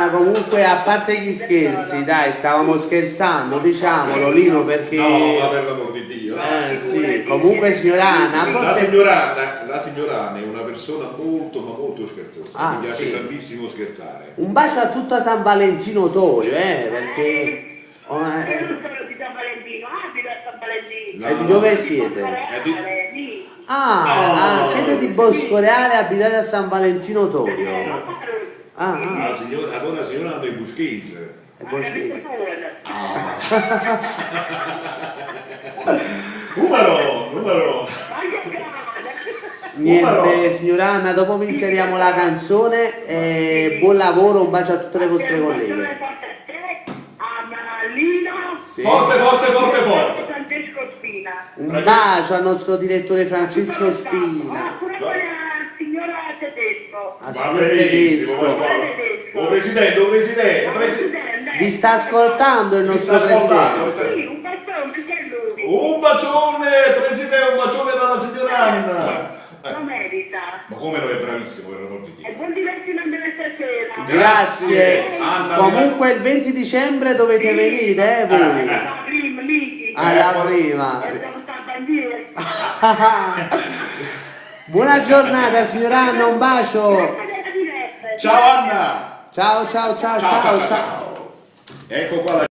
Anna, comunque, a parte gli scherzi, dai, stavamo scherzando, diciamolo, Lino, perché... No, ma per l'amor di Dio. Sì, comunque, signora Anna, a La volte... signora Anna è una persona molto, ma molto scherzosa. Ah, Mi piace sì. tantissimo scherzare. Un bacio a tutta San Valentino Torio, perché... Io non sono di San Valentino, abito a San Valentino. E di dove siete? Lì. Siete di Boscoreale, abitate a San Valentino Torio. La signora Anna è buschese. È Boscoreale. Numero. Niente, signora Anna, dopo vi inseriamo la canzone e buon lavoro, un bacio a tutte le vostre colleghe. Sì. Forte. Francesco Spina. Un bacio al nostro direttore Francesco Spina, Pure al signora Tedesco. al Va signor benissimo, Tedesco. Oh presidente. Vi sta ascoltando il nostro presidente. Sì, un bacione, perché lui? Un bacione, presidente, un bacione dalla signora Anna. Lo merita. Ma come non è bravissimo per l'amor di Dio. E buon divertimento stasera. Grazie. Anna, Comunque il 20 dicembre dovete venire, voi. La prima, lì. Alla prima. Siamo stati a dire. Buona giornata, signora Anna, un bacio. Ciao Anna. Ciao. Ecco qua la